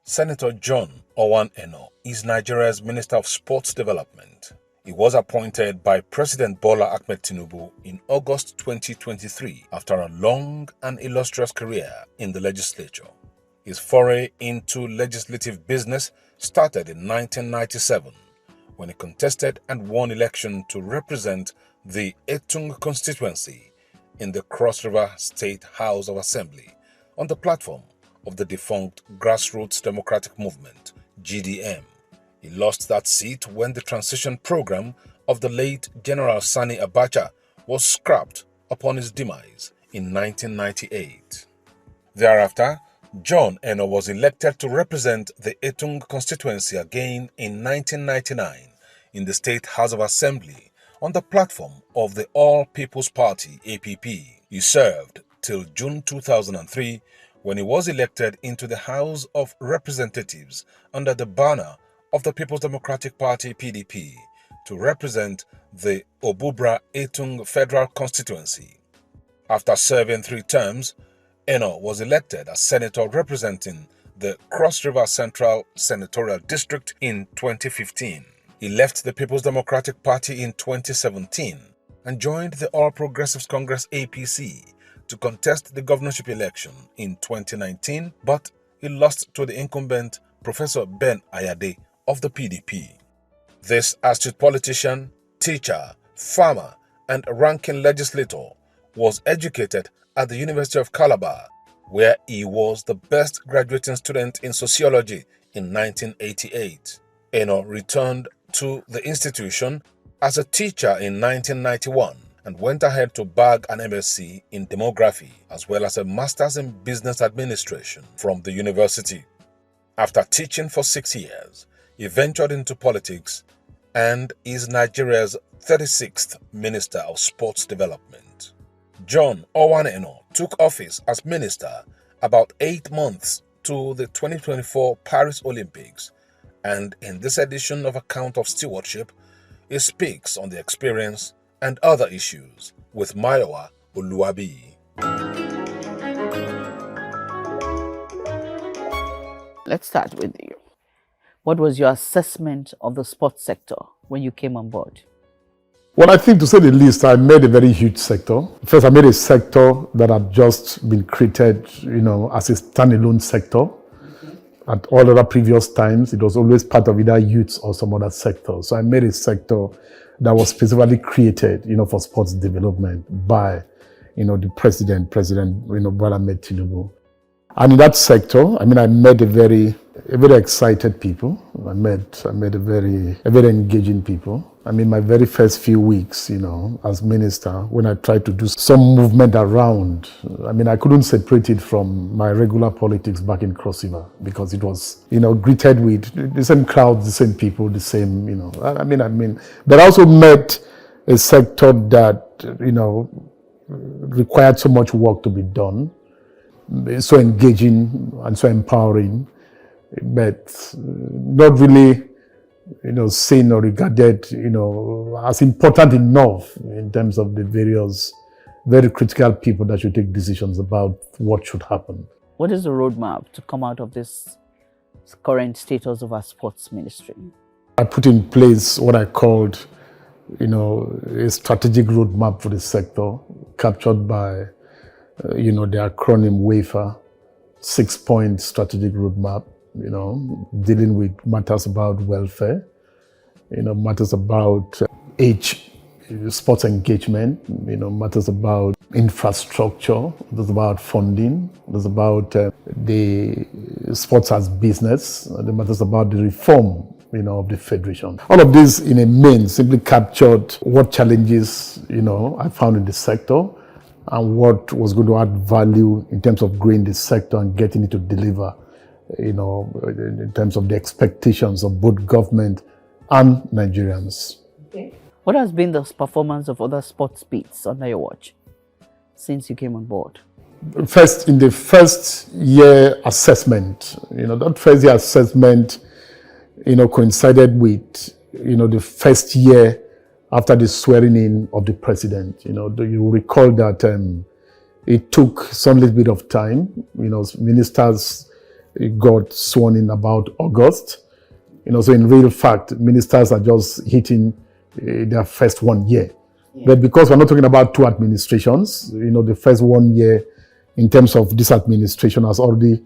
Senator John Owan Eno is Nigeria's Minister of Sports Development. He was appointed by President Bola Ahmed Tinubu in August 2023 after a long and illustrious career in the legislature. His foray into legislative business started in 1997 when he contested and won election to represent the Etung constituency in the Cross River State House of Assembly on the platform of the defunct Grassroots Democratic Movement, GDM. He lost that seat when the transition program of the late General Sani Abacha was scrapped upon his demise in 1998. Thereafter, John Eno was elected to represent the Etung constituency again in 1999 in the State House of Assembly on the platform of the All People's Party, APP. He served till June 2003 when he was elected into the House of Representatives under the banner of the People's Democratic Party, PDP, to represent the Obubra Etung Federal Constituency. After serving 3 terms, Eno was elected as senator representing the Cross River Central Senatorial District in 2015. He left the People's Democratic Party in 2017 and joined the All Progressives Congress APC to contest the governorship election in 2019, but he lost to the incumbent Professor Ben Ayade of the PDP. This astute politician, teacher, farmer, and ranking legislator was educated at the University of Calabar, where he was the best graduating student in sociology in 1988. Eno returned to the institution as a teacher in 1991 and went ahead to bag an MSc in demography as well as a master's in business administration from the university. After teaching for 6 years, he ventured into politics and is Nigeria's 36th Minister of Sports Development. John Owan Eno took office as minister about 8 months to the 2024 Paris Olympics, and in this edition of Account of Stewardship, he speaks on the experience and other issues with Mayowa Oluwabi. Let's start with you. What was your assessment of the sports sector when you came on board? Well, I think to say the least, I made a very huge sector. First, I made a sector that had just been created, as a standalone sector. At all other previous times, it was always part of either youth or some other sector. So I made a sector that was specifically created, for sports development by, the President Bola Ahmed Tinubu. And in that sector, I met a very excited people. I met a very engaging people. My very first few weeks, as minister, when I tried to do some movement around, I couldn't separate it from my regular politics back in Cross River because it was, greeted with the same crowds, the same people, the same, But I also met a sector that, required so much work to be done, so engaging and so empowering, but not really, seen or regarded, as important enough in terms of the various very critical people that should take decisions about what should happen. What is the roadmap to come out of this current status of our sports ministry? I put in place what I called, a strategic roadmap for the sector, captured by, the acronym WAFER, 6-point strategic roadmap. Dealing with matters about welfare, matters about age, sports engagement, matters about infrastructure, there's about funding, there's about the sports as business, the matters about the reform, of the federation. All of this in a main simply captured what challenges, I found in the sector and what was going to add value in terms of growing the sector and getting it to deliver, in terms of the expectations of both government and Nigerians. Okay. What has been the performance of other sports beats under your watch since you came on board? First, in the first year assessment, that first year assessment, coincided with, the first year after the swearing in of the president. You recall that it took some little bit of time, ministers got sworn in about August. So in real fact, ministers are just hitting their first 1 year. Yeah. But because we're not talking about 2 administrations, the first 1 year in terms of this administration has already,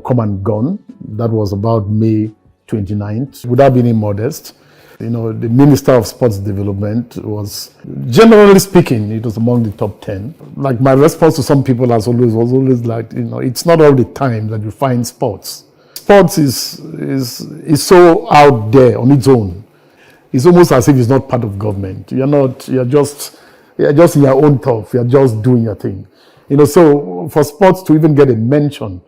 come and gone. That was about May 29th. Without being modest, the Minister of Sports Development was, generally speaking, it was among the top 10. Like, my response to some people was always like, it's not all the time that you find sports. Sports is so out there on its own. It's almost as if it's not part of government. You're just in your own turf. You're just doing your thing. So for sports to even get a mention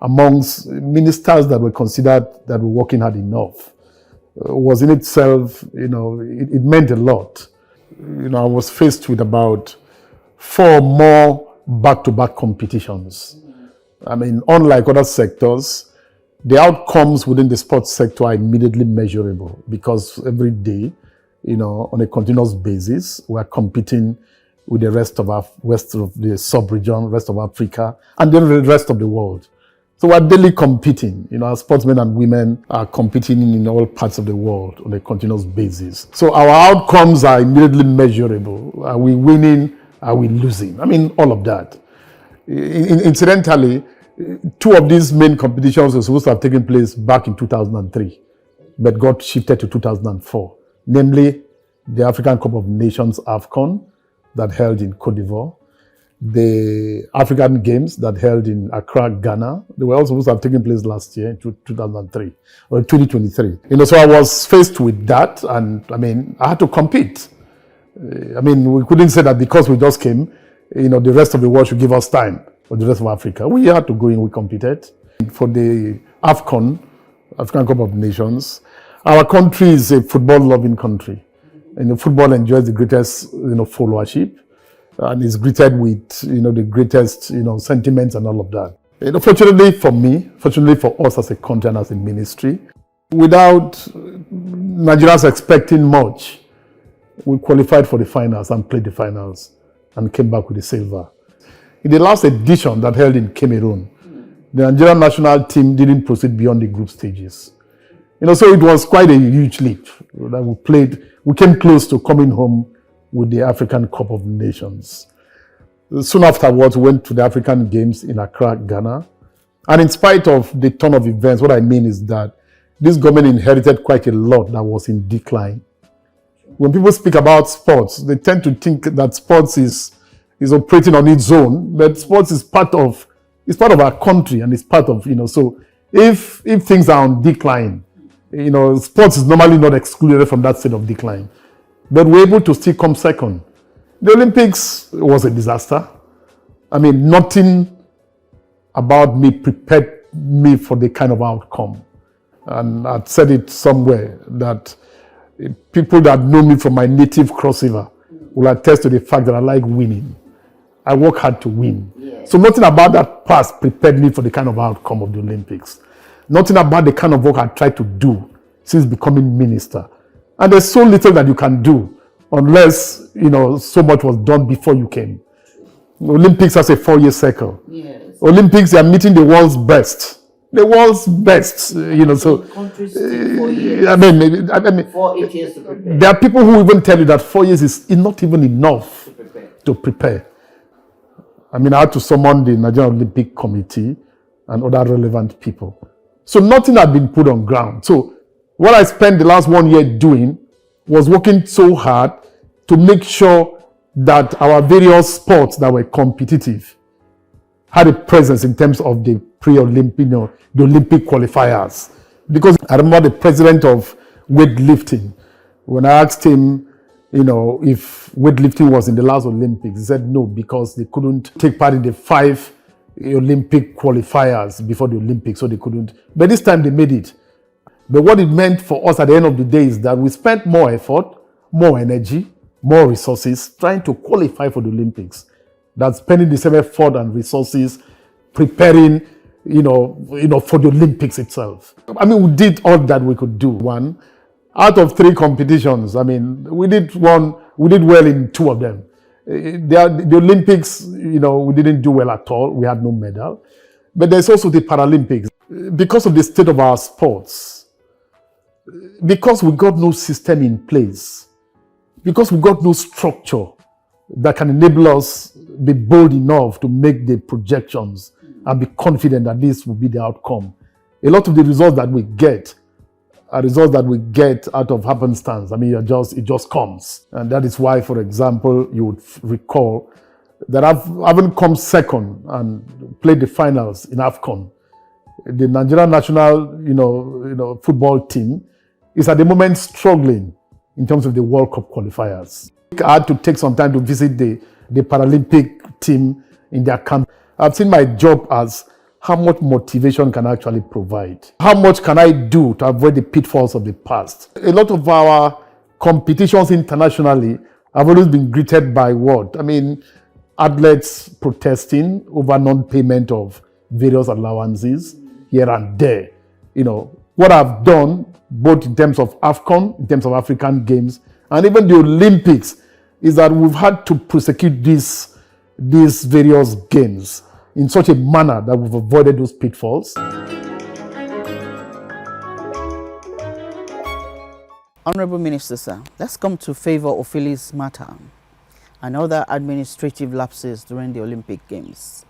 amongst ministers that were considered that were working hard enough was in itself, it meant a lot. I was faced with about 4 more back-to-back competitions. I mean, unlike other sectors, the outcomes within the sports sector are immediately measurable because every day, on a continuous basis, we're competing with the rest of the sub-region, rest of Africa, and then the rest of the world. So we're daily competing. Our sportsmen and women are competing in all parts of the world on a continuous basis. So our outcomes are immediately measurable. Are we winning? Are we losing? I mean, all of that. Incidentally, 2 of these main competitions were supposed to have taken place back in 2003, but got shifted to 2004. Namely, the African Cup of Nations, AFCON, that held in Côte d'Ivoire, the African Games that held in Accra, Ghana. They were also supposed to have taken place last year in 2003 or 2023. So I was faced with that, and I had to compete. We couldn't say that because we just came, the rest of the world should give us time, or the rest of Africa. We had to go in, we competed. For the AFCON, African Cup of Nations, our country is a football-loving country. Football enjoys the greatest, followership. And is greeted with, the greatest, sentiments and all of that. Fortunately for me, fortunately for us as a country and as a ministry, without Nigerians expecting much, we qualified for the finals and played the finals and came back with the silver. In the last edition that held in Cameroon, the Nigerian national team didn't proceed beyond the group stages. So it was quite a huge leap that we came close to coming home with the African Cup of Nations. Soon afterwards, we went to the African Games in Accra, Ghana. And in spite of the turn of events, what I mean is that this government inherited quite a lot that was in decline. When people speak about sports, they tend to think that sports is operating on its own, but sports is part of our country, and it's part of, so if things are on decline, sports is normally not excluded from that state of decline. But we're able to still come second. The Olympics was a disaster. Nothing about me prepared me for the kind of outcome. And I'd said it somewhere that people that know me from my native Cross River will attest to the fact that I like winning. I work hard to win. Yes. So nothing about that past prepared me for the kind of outcome of the Olympics. Nothing about the kind of work I tried to do since becoming minister. And there's so little that you can do unless, so much was done before you came. Olympics has a 4-year cycle. Yes. Olympics, they are meeting the world's best. The world's best, so. Countries take 4 years. 4-8 years to prepare. There are people who even tell you that 4 years is not even enough to prepare. I had to summon the Nigerian Olympic Committee and other relevant people. So nothing had been put on ground. So what I spent the last 1 year doing was working so hard to make sure that our various sports that were competitive had a presence in terms of the pre-Olympic, the Olympic qualifiers. Because I remember the president of weightlifting, when I asked him, if weightlifting was in the last Olympics, he said no, because they couldn't take part in the 5 Olympic qualifiers before the Olympics, so they couldn't. But this time they made it. But what it meant for us at the end of the day is that we spent more effort, more energy, more resources trying to qualify for the Olympics. That's spending the same effort and resources preparing, for the Olympics itself. We did all that we could do. 1 out of 3 competitions. We did well in 2 of them. The Olympics, we didn't do well at all. We had no medal. But there's also the Paralympics. because of the state of our sports, because we got no system in place, because we got no structure that can enable us be bold enough to make the projections and be confident that this will be the outcome. A lot of the results that we get are results that we get out of happenstance. I mean, it just comes. And that is why, for example, you would recall that I haven't come second and played the finals in AFCON. The Nigerian national, football team is at the moment struggling in terms of the World Cup qualifiers. I had to take some time to visit the Paralympic team in their camp. I've seen my job as how much motivation can I actually provide? How much can I do to avoid the pitfalls of the past? A lot of our competitions internationally have always been greeted by what? I mean, athletes protesting over non-payment of various allowances here and there. What I've done, both in terms of AFCON, in terms of African Games, and even the Olympics, is that we've had to prosecute these various games in such a manner that we've avoided those pitfalls. Honorable Minister, sir, let's come to Favour Ofili's matter and other administrative lapses during the Olympic Games,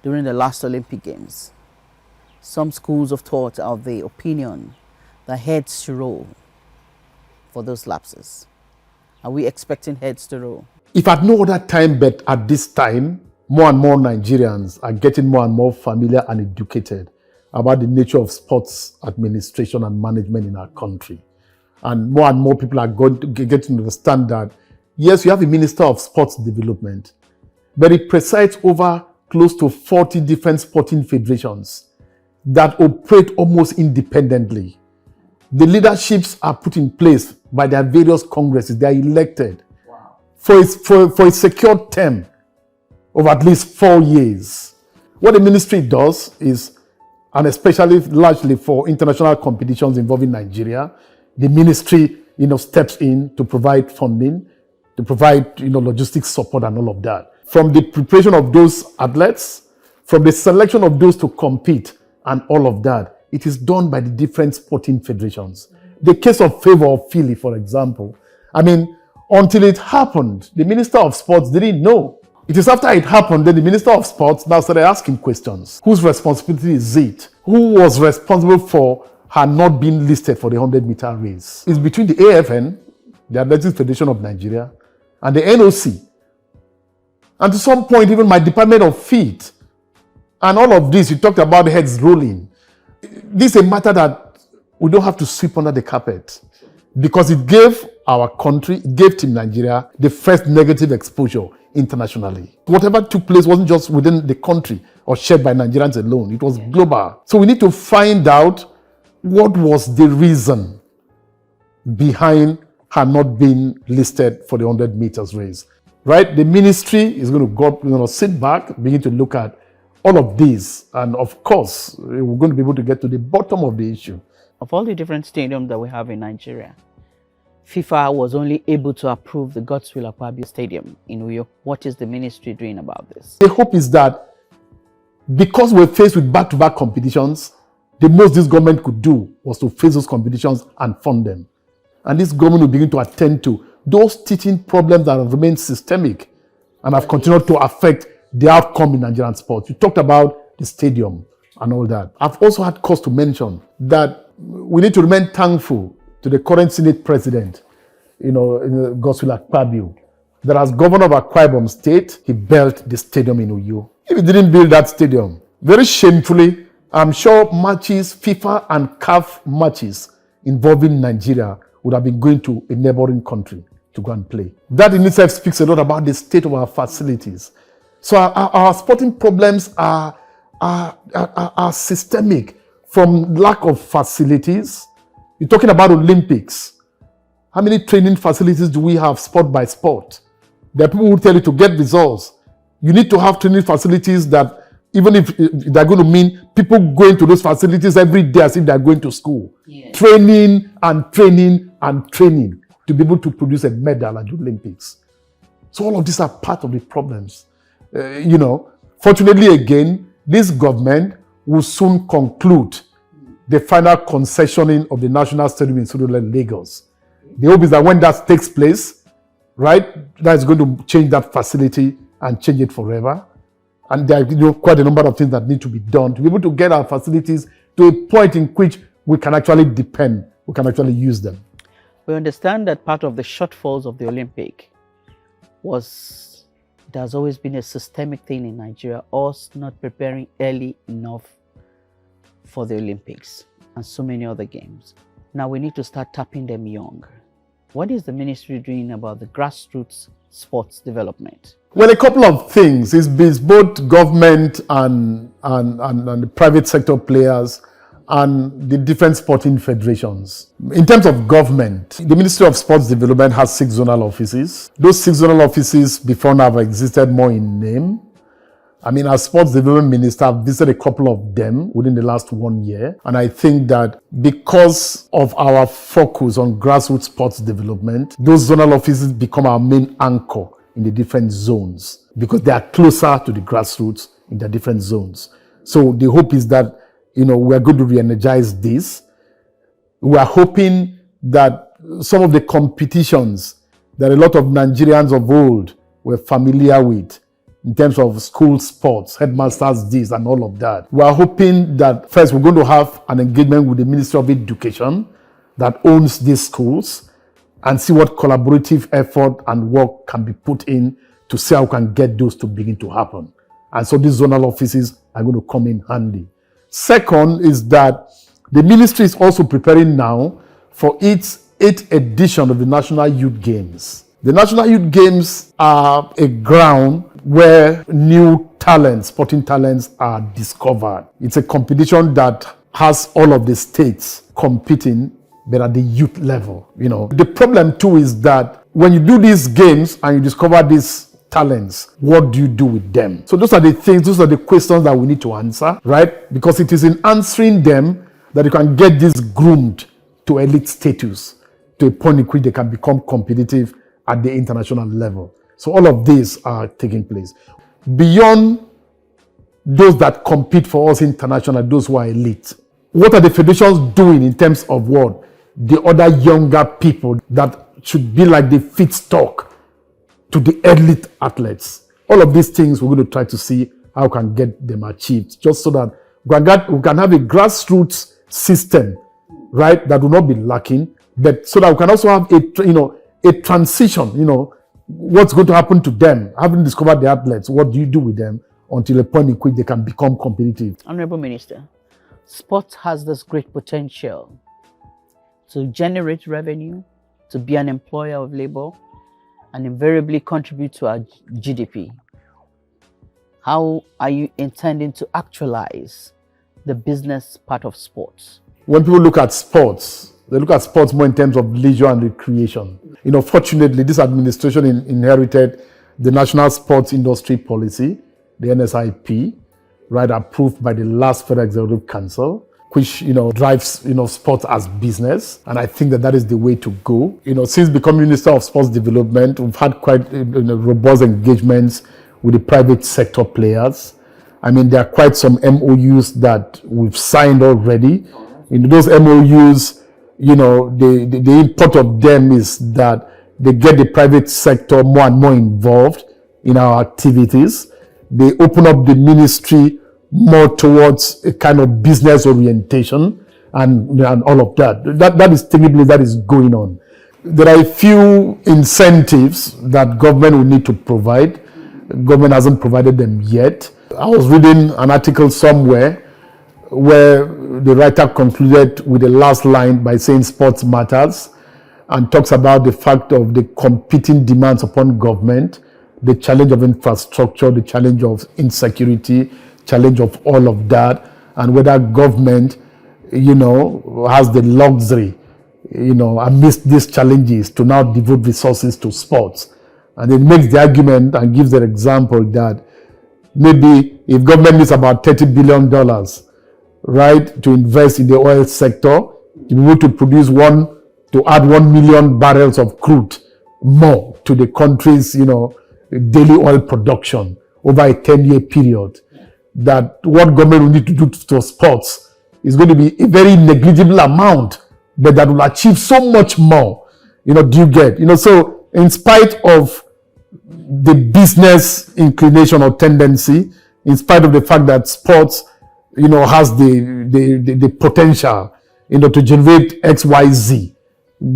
during the last Olympic Games. Some schools of thought are of the opinion that heads should roll for those lapses. Are we expecting heads to roll? If at no other time, but at this time, more and more Nigerians are getting more and more familiar and educated about the nature of sports administration and management in our country. And more people are going to get to understand that, yes, you have a Minister of Sports Development, but it presides over close to 40 different sporting federations that operate almost independently. The leaderships are put in place by their various congresses. They are elected for a secured term of at least 4 years. What the ministry does is, and especially largely for international competitions involving Nigeria, the ministry, steps in to provide funding, to provide, logistics support and all of that. From the preparation of those athletes, from the selection of those to compete and all of that, it is done by the different sporting federations. The case of Favour Ofili, for example, until it happened, the Minister of Sports didn't know. It is after it happened that the Minister of Sports now started asking questions. Whose responsibility is it? Who was responsible for her not being listed for the 100-meter race? It's between the AFN, the Athletics Federation of Nigeria, and the NOC. And to some point, even my Department of Feed. And all of this, you talked about heads rolling. This is a matter that we don't have to sweep under the carpet, because it gave our country, it gave Team Nigeria the first negative exposure internationally. Whatever took place wasn't just within the country or shared by Nigerians alone. It was global. So we need to find out what was the reason behind her not being listed for the 100 meters race. Right? The ministry is going to sit back, begin to look at all of these, and of course, we're going to be able to get to the bottom of the issue. Of all the different stadiums that we have in Nigeria, FIFA was only able to approve the Godswill Akpabio Stadium in Uyo. What is the ministry doing about this? The hope is that because we're faced with back-to-back competitions, the most this government could do was to face those competitions and fund them. And this government will begin to attend to those teaching problems that have remained systemic and have continued to affect the outcome in Nigerian sports. You talked about the stadium and all that. I've also had cause to mention that we need to remain thankful to the current Senate President, Godswill Akpabio, that as governor of Akwa Ibom State, he built the stadium in Uyo. If he didn't build that stadium, very shamefully, I'm sure matches, FIFA and CAF matches involving Nigeria would have been going to a neighboring country to go and play. That in itself speaks a lot about the state of our facilities. So our sporting problems are systemic, from lack of facilities. You're talking about Olympics. How many training facilities do we have sport by sport? There are people who tell you to get results. You need to have training facilities that, even if they're going to mean people going to those facilities every day as if they're going to school. Yeah. Training and training and training to be able to produce a medal at the Olympics. So all of these are part of the problems. Fortunately, again, this government will soon conclude the final concessioning of the National Stadium in Surulere, Lagos. The hope is that when that takes place, right, that is going to change that facility and change it forever. And there are quite a number of things that need to be done to be able to get our facilities to a point in which we can actually depend, we can actually use them. We understand that part of the shortfalls of the Olympic was there has always been a systemic thing in Nigeria, us not preparing early enough for the Olympics and so many other games. Now we need to start tapping them young. What is the ministry doing about the grassroots sports development? Well, a couple of things. It's both government and the private sector players and the different sporting federations. In terms of government, the Ministry of Sports Development has 6 zonal offices. Those 6 zonal offices before now have existed more in name. I mean, as Sports Development Minister, I've visited a couple of them within the last 1 year. And I think that because of our focus on grassroots sports development, those zonal offices become our main anchor in the different zones because they are closer to the grassroots in the different zones. So the hope is that, we are going to re-energize this. We are hoping that some of the competitions that a lot of Nigerians of old were familiar with in terms of school sports, headmasters this and all of that. We are hoping that first we're going to have an engagement with the Ministry of Education that owns these schools and see what collaborative effort and work can be put in to see how we can get those to begin to happen. And so these zonal offices are going to come in handy. Second is that the ministry is also preparing now for its 8th edition of the National Youth Games. The National Youth Games are a ground where new talents, sporting talents are discovered. It's a competition that has all of the states competing, but at the youth level. The problem too is that when you do these games and you discover these talents, what do you do with them? So those are the questions that we need to answer, right? Because it is in answering them that you can get this groomed to elite status, to a point in which they can become competitive at the international level. So all of these are taking place. Beyond those that compete for us internationally, those who are elite, what are the federations doing in terms of what? The other younger people that should be like the feedstock to the elite athletes. All of these things we're going to try to see how we can get them achieved, just so that we can have a grassroots system, right, that will not be lacking, but so that we can also have a transition, what's going to happen to them, having discovered the athletes, what do you do with them until a point in which they can become competitive? Honorable Minister, sports has this great potential to generate revenue, to be an employer of labor, and invariably contribute to our GDP. How are you intending to actualize the business part of sports? When people look at sports, they look at sports more in terms of leisure and recreation. Fortunately, this administration inherited the National Sports Industry Policy, the NSIP, right, approved by the last Federal Executive Council, which drives sports as business, and I think that is the way to go. Since becoming Minister of Sports Development, we've had quite robust engagements with the private sector players. I mean, there are quite some MOUs that we've signed already. In those MOUs, the import of them is that they get the private sector more and more involved in our activities. They open up the ministry more towards a kind of business orientation and all of that. That is technically that is going on. There are a few incentives that government will need to provide. Government hasn't provided them yet. I was reading an article somewhere where the writer concluded with the last line by saying sports matters and talks about the fact of the competing demands upon government, the challenge of infrastructure, the challenge of insecurity, challenge of all of that, and whether government, has the luxury, amidst these challenges to now devote resources to sports. And it makes the argument and gives an example that maybe if government needs about $30 billion, right, to invest in the oil sector, to be able to produce to add 1 million barrels of crude more to the country's, daily oil production over a 10-year period. that what government will need to do to sports is going to be a very negligible amount, but that will achieve so much more. Do you get? So in spite of the business inclination or tendency, in spite of the fact that sports, has the potential, to generate XYZ,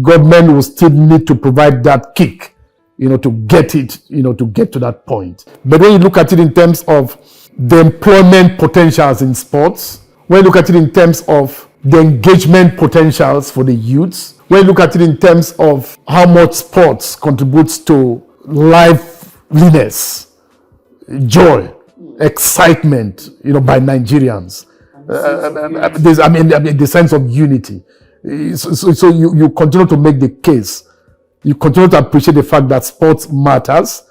government will still need to provide that kick, to get it, to get to that point. But when you look at it in terms of the employment potentials in sports, when you look at it in terms of the engagement potentials for the youths, when you look at it in terms of how much sports contributes to liveliness, joy, excitement, by Nigerians, the sense of unity. So you continue to make the case. You continue to appreciate the fact that sports matters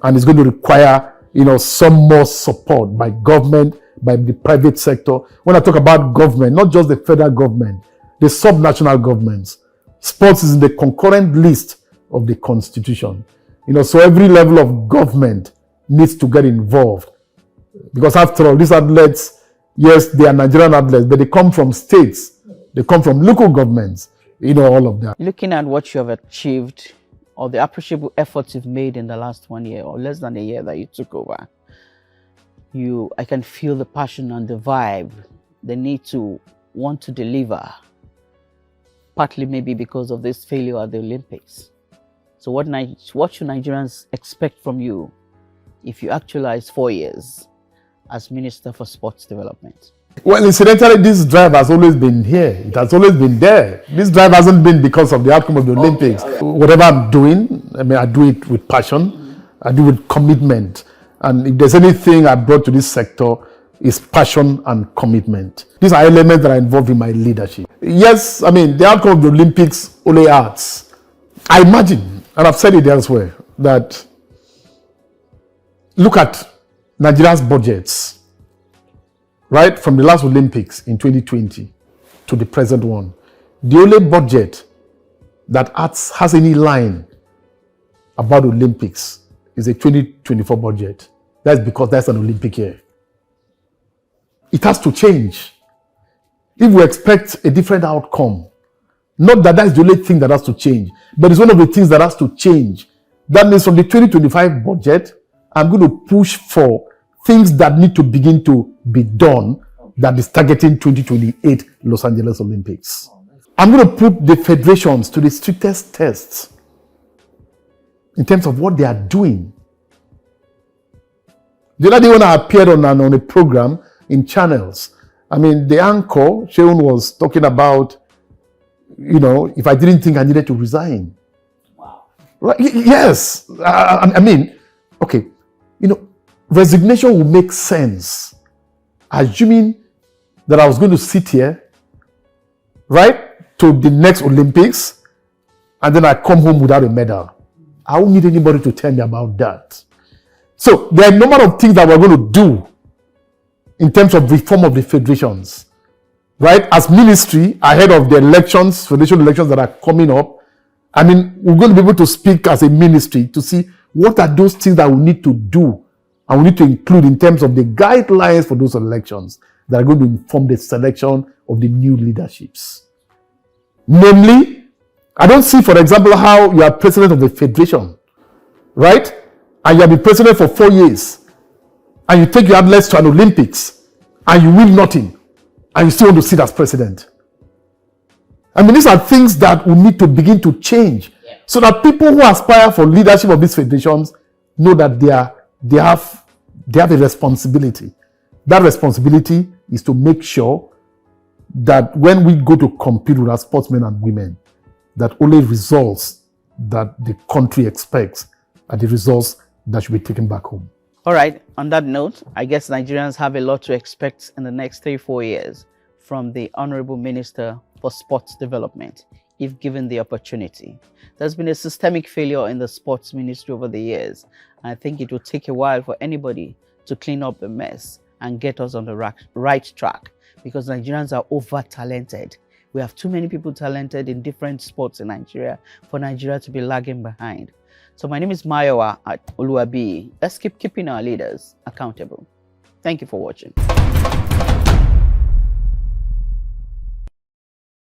and is going to require, some more support by government, by the private sector. When I talk about government, not just the federal government, the subnational governments, sports is in the concurrent list of the constitution. So every level of government needs to get involved. Because after all, these athletes, yes, they are Nigerian athletes, but they come from states, they come from local governments, all of that. Looking at what you have achieved or the appreciable efforts you've made in the last 1 year or less than a year that you took over, I can feel the passion and the vibe, the need to want to deliver, partly maybe because of this failure at the Olympics. So what should Nigerians expect from you if you actualize 4 years as Minister for Sports Development? Well, incidentally, this drive has always been here. It has always been there. This drive hasn't been because of the outcome of the Olympics. Whatever I'm doing, I do it with passion. I do it with commitment. And if there's anything I brought to this sector, it's passion and commitment. These are elements that are involved in my leadership. Yes, the outcome of the Olympics only adds. I imagine, and I've said it elsewhere, that look at Nigeria's budgets, right, from the last Olympics in 2020 to the present one. The only budget that has any line about Olympics is a 2024 budget. That's because that's an Olympic year. It has to change. If we expect a different outcome, not that that's the only thing that has to change, but it's one of the things that has to change. That means from the 2025 budget, I'm going to push for things that need to begin to be done that is targeting 2028 Los Angeles Olympics. I'm going to put the federations to the strictest tests in terms of what they are doing. The other day when I appeared on a program in channels, the anchor, Sheun, was talking about, if I didn't think I needed to resign. Wow. Right? Yes. Okay. Resignation will make sense, assuming that I was going to sit here, right, to the next Olympics, and then I come home without a medal. I won't need anybody to tell me about that. So there are a number of things that we're going to do in terms of reform of the federations, right? As ministry, ahead of the elections, federation elections that are coming up, we're going to be able to speak as a ministry to see what are those things that we need to do and we need to include in terms of the guidelines for those elections that are going to inform the selection of the new leaderships. Namely, I don't see, for example, how you are president of the federation, right? And you have been president for 4 years, and you take your athletes to an Olympics, and you win nothing, and you still want to sit as president. These are things that we need to begin to change, so that people who aspire for leadership of these federations know that they have a responsibility. That responsibility is to make sure that when we go to compete with our sportsmen and women, that only results that the country expects are the results that should be taken back home. All right. On that note, I guess Nigerians have a lot to expect in the next 3-4 years from the Honorable Minister for Sports Development, if given the opportunity. There's been a systemic failure in the sports ministry over the years. And I think it will take a while for anybody to clean up the mess and get us on the right track, because Nigerians are over-talented. We have too many people talented in different sports in Nigeria for Nigeria to be lagging behind. So my name is Mayowa at Oluwabi. Let's keep keeping our leaders accountable. Thank you for watching.